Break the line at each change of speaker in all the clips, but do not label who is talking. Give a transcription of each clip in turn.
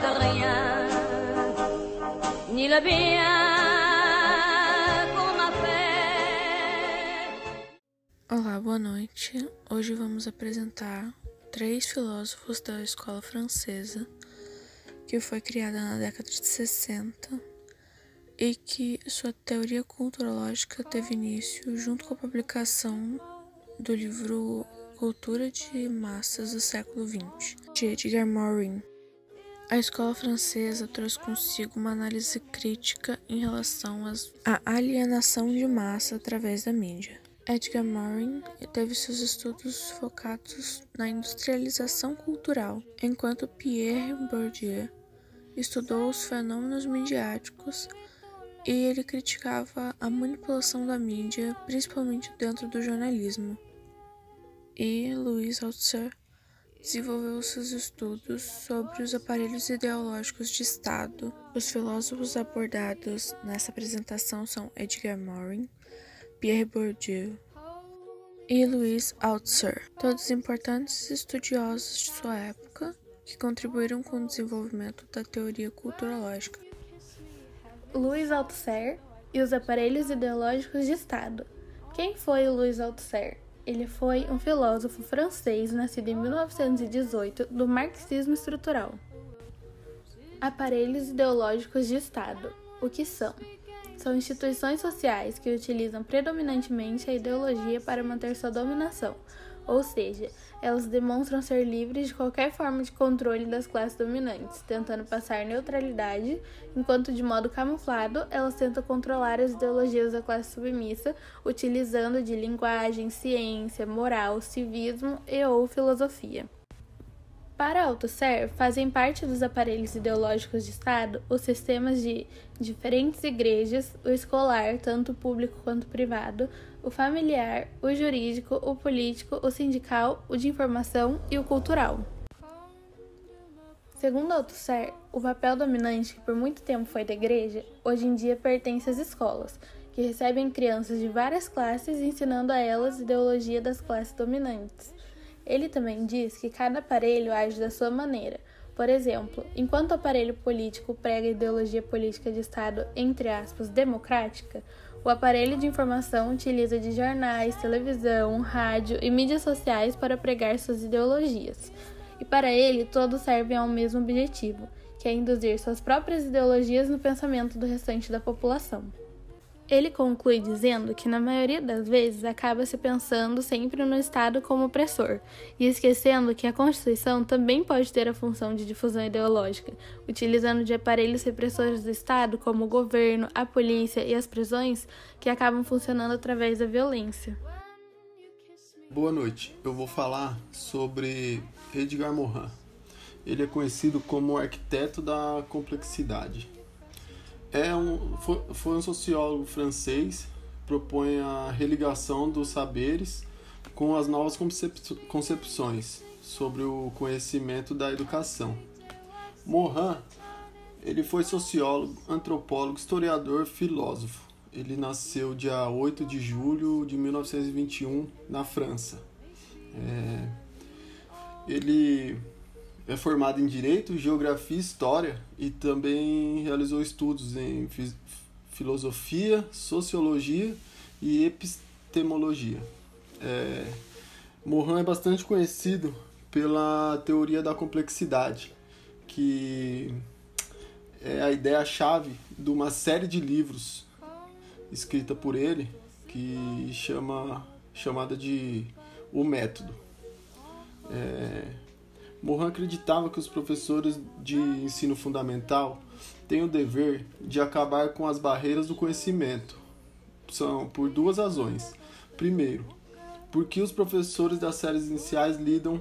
regrette rien, ni le bien qu'on a fait.
Olá, boa noite. Hoje vamos apresentar 3 filósofos da escola francesa que foi criada na década de 60 e que sua teoria culturológica teve início junto com a publicação do livro Cultura de Massas do século XX, de Edgar Morin. A escola francesa trouxe consigo uma análise crítica em relação à alienação de massa através da mídia. Edgar Morin teve seus estudos focados na industrialização cultural, enquanto Pierre Bourdieu estudou os fenômenos midiáticos e ele criticava a manipulação da mídia, principalmente dentro do jornalismo. E Louis Althusser desenvolveu seus estudos sobre os aparelhos ideológicos de Estado. Os filósofos abordados nessa apresentação são Edgar Morin, Pierre Bourdieu e Louis Althusser, todos importantes estudiosos de sua época que contribuíram com o desenvolvimento da teoria culturológica.
Louis Althusser e os aparelhos ideológicos de Estado. Quem foi Louis Althusser? Ele foi um filósofo francês nascido em 1918 do marxismo estrutural. Aparelhos ideológicos de Estado. O que são? São instituições sociais que utilizam predominantemente a ideologia para manter sua dominação, ou seja, elas demonstram ser livres de qualquer forma de controle das classes dominantes, tentando passar neutralidade, enquanto de modo camuflado elas tentam controlar as ideologias da classe submissa, utilizando de linguagem, ciência, moral, civismo e ou filosofia. Para Althusser, fazem parte dos aparelhos ideológicos de Estado os sistemas de diferentes igrejas, o escolar, tanto público quanto privado, o familiar, o jurídico, o político, o sindical, o de informação e o cultural. Segundo Althusser, o papel dominante, que por muito tempo foi da igreja, hoje em dia pertence às escolas, que recebem crianças de várias classes ensinando a elas ideologia das classes dominantes. Ele também diz que cada aparelho age da sua maneira. Por exemplo, enquanto o aparelho político prega a ideologia política de Estado, entre aspas, democrática, o aparelho de informação utiliza de jornais, televisão, rádio e mídias sociais para pregar suas ideologias. E para ele, todos servem ao mesmo objetivo, que é induzir suas próprias ideologias no pensamento do restante da população. Ele conclui dizendo que, na maioria das vezes, acaba se pensando sempre no Estado como opressor, e esquecendo que a Constituição também pode ter a função de difusão ideológica, utilizando de aparelhos repressores do Estado como o governo, a polícia e as prisões, que acabam funcionando através da violência.
Boa noite, eu vou falar sobre Edgar Morin. Ele é conhecido como o arquiteto da complexidade. Foi um sociólogo francês, propõe a religação dos saberes com as novas concepções sobre o conhecimento da educação. Morin, ele foi sociólogo, antropólogo, historiador, filósofo. Ele nasceu dia 8 de julho de 1921 na França. Ele é formado em Direito, Geografia e História e também realizou estudos em Filosofia, Sociologia e Epistemologia. Morin é bastante conhecido pela teoria da complexidade, que é a ideia-chave de uma série de livros escrita por ele, que chamada de O Método. Morin acreditava que os professores de ensino fundamental têm o dever de acabar com as barreiras do conhecimento. São por 2 razões. Primeiro, porque os professores das séries iniciais lidam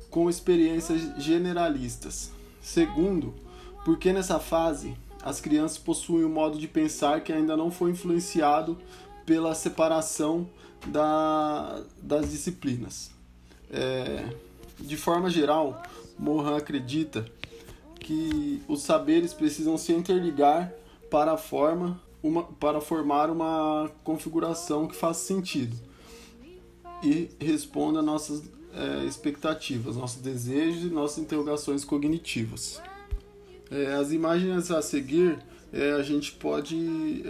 com experiências generalistas. Segundo, porque nessa fase as crianças possuem um modo de pensar que ainda não foi influenciado pela separação das disciplinas. De forma geral, Morin acredita que os saberes precisam se interligar para formar uma configuração que faça sentido e responda às nossas expectativas, nossos desejos e nossas interrogações cognitivas. As imagens a seguir a gente pode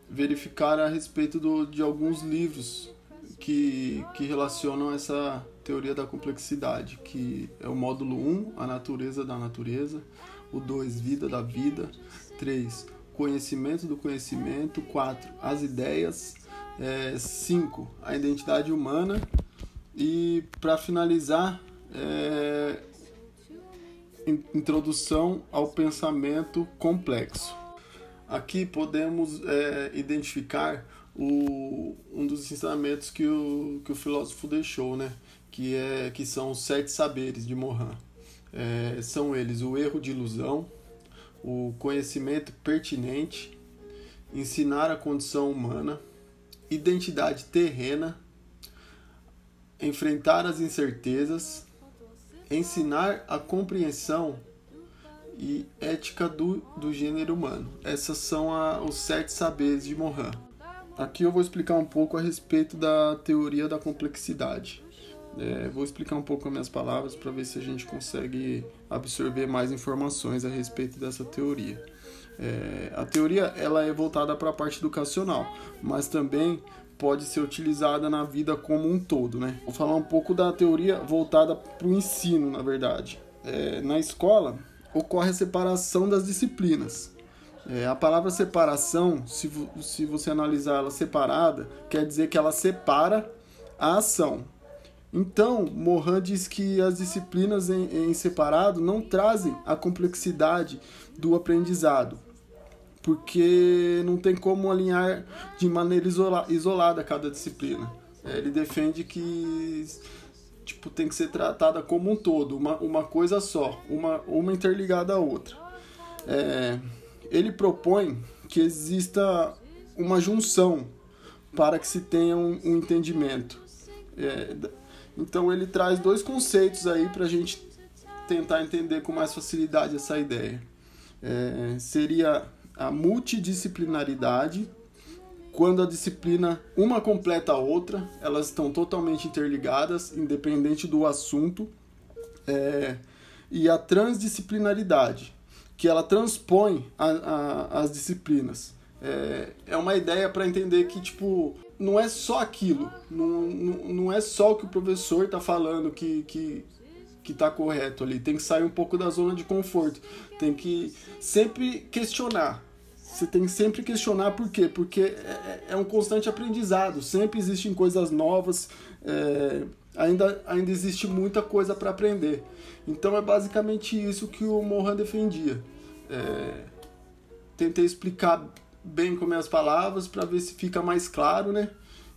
verificar a respeito de alguns livros que relacionam essa teoria da complexidade, que é o módulo 1, a natureza da natureza, o 2, vida da vida, 3, conhecimento do conhecimento, 4, as ideias, 5, a identidade humana e, para finalizar, introdução ao pensamento complexo. Aqui podemos identificar um dos ensinamentos que o filósofo deixou, né? Que são os 7 saberes de Morin. São eles o erro de ilusão, o conhecimento pertinente, ensinar a condição humana, identidade terrena, enfrentar as incertezas, ensinar a compreensão e ética do gênero humano. Essas são os 7 saberes de Morin. Aqui eu vou explicar um pouco a respeito da teoria da complexidade. Vou explicar um pouco com as minhas palavras para ver se a gente consegue absorver mais informações a respeito dessa teoria. A teoria ela é voltada para a parte educacional, mas também pode ser utilizada na vida como um todo, né? Vou falar um pouco da teoria voltada para o ensino, na verdade. Na escola, ocorre a separação das disciplinas. A palavra separação, se você analisar ela separada, quer dizer que ela separa a ação. Então, Morin diz que as disciplinas em separado não trazem a complexidade do aprendizado, porque não tem como alinhar de maneira isolada cada disciplina. Ele defende que tem que ser tratada como um todo, uma coisa só, uma interligada à outra. Ele propõe que exista uma junção para que se tenha um entendimento. Então ele traz 2 conceitos aí para a gente tentar entender com mais facilidade essa ideia. Seria a multidisciplinaridade, quando a disciplina uma completa a outra, elas estão totalmente interligadas, independente do assunto, e a transdisciplinaridade, que ela transpõe as disciplinas. É uma ideia para entender que não é só aquilo, não é só o que o professor está falando que está correto ali, tem que sair um pouco da zona de conforto, tem que sempre questionar. Você tem que sempre questionar por quê? Porque é um constante aprendizado, sempre existem coisas novas, ainda existe muita coisa para aprender. Então é basicamente isso que o Morin defendia. Tentei explicar bem com minhas palavras para ver se fica mais claro, né?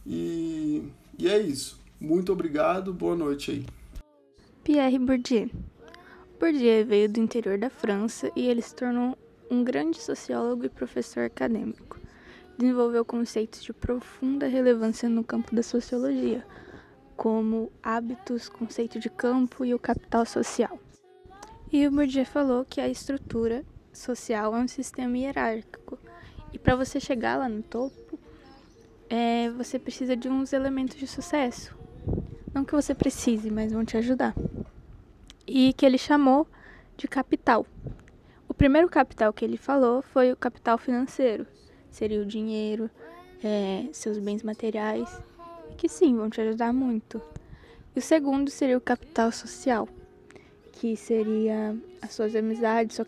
E é isso. Muito obrigado, boa noite aí.
Pierre Bourdieu. Bourdieu veio do interior da França e ele se tornou um grande sociólogo e professor acadêmico. Desenvolveu conceitos de profunda relevância no campo da sociologia, como hábitos, conceito de campo e o capital social. E o Bourdieu falou que a estrutura social é um sistema hierárquico, e para você chegar lá no topo, você precisa de uns elementos de sucesso. Não que você precise, mas vão te ajudar. E que ele chamou de capital. O primeiro capital que ele falou foi o capital financeiro. Seria o dinheiro, seus bens materiais, que sim, vão te ajudar muito. E o segundo seria o capital social, que seria as suas amizades, sua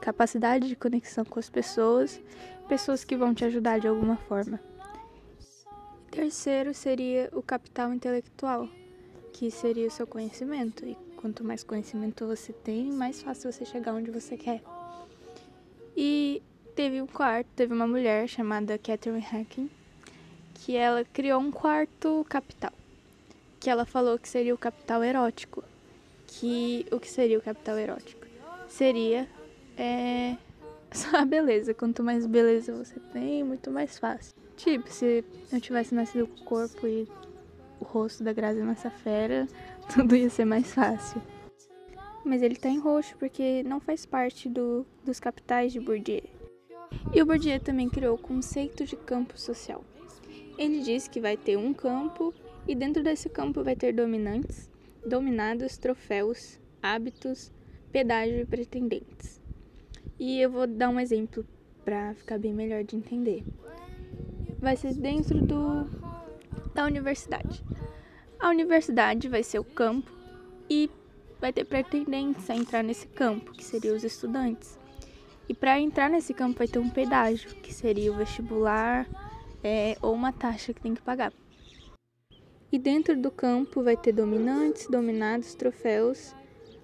capacidade de conexão com as pessoas que vão te ajudar de alguma forma. O terceiro seria o capital intelectual, que seria o seu conhecimento. E quanto mais conhecimento você tem, mais fácil você chegar onde você quer. E teve uma mulher chamada Catherine Hacking, que ela criou um quarto capital, que ela falou que seria o capital erótico. O que seria o capital erótico? Seria só a beleza. Quanto mais beleza você tem, muito mais fácil. Se eu tivesse nascido com o corpo e o rosto da Grazi Massafera, tudo ia ser mais fácil. Mas ele tá em roxo porque não faz parte dos capitais de Bourdieu. E o Bourdieu também criou o conceito de campo social. Ele diz que vai ter um campo e dentro desse campo vai ter dominantes, dominados, troféus, hábitos, pedágio e pretendentes. E eu vou dar um exemplo para ficar bem melhor de entender. Vai ser dentro da universidade. A universidade vai ser o campo e vai ter pretendentes a entrar nesse campo, que seriam os estudantes. E para entrar nesse campo vai ter um pedágio, que seria o vestibular, ou uma taxa que tem que pagar. E dentro do campo vai ter dominantes, dominados, troféus,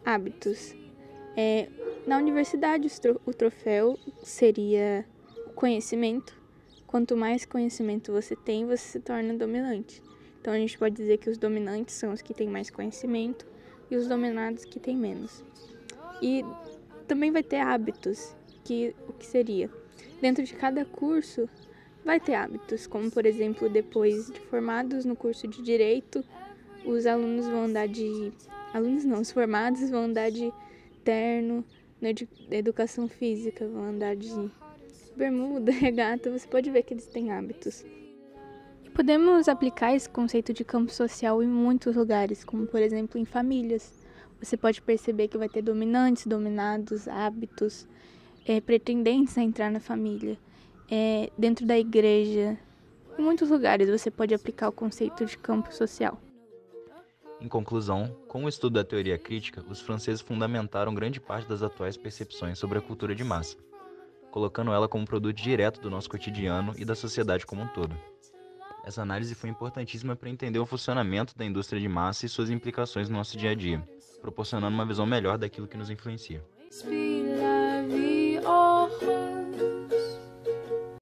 hábitos. Na universidade, o troféu seria o conhecimento. Quanto mais conhecimento você tem, você se torna dominante. Então a gente pode dizer que os dominantes são os que têm mais conhecimento e os dominados que têm menos. E também vai ter hábitos, o que seria? Dentro de cada curso vai ter hábitos, como por exemplo, depois de formados no curso de Direito, os alunos vão andar de... Alunos não, os formados vão andar de terno, na educação física vão andar de bermuda, regata, você pode ver que eles têm hábitos. E podemos aplicar esse conceito de campo social em muitos lugares, como por exemplo em famílias. Você pode perceber que vai ter dominantes, dominados, hábitos, pretendentes a entrar na família. Dentro da igreja, em muitos lugares você pode aplicar o conceito de campo social.
Em conclusão, com o estudo da teoria crítica, os franceses fundamentaram grande parte das atuais percepções sobre a cultura de massa, colocando ela como produto direto do nosso cotidiano e da sociedade como um todo. Essa análise foi importantíssima para entender o funcionamento da indústria de massa e suas implicações no nosso dia a dia, proporcionando uma visão melhor daquilo que nos influencia.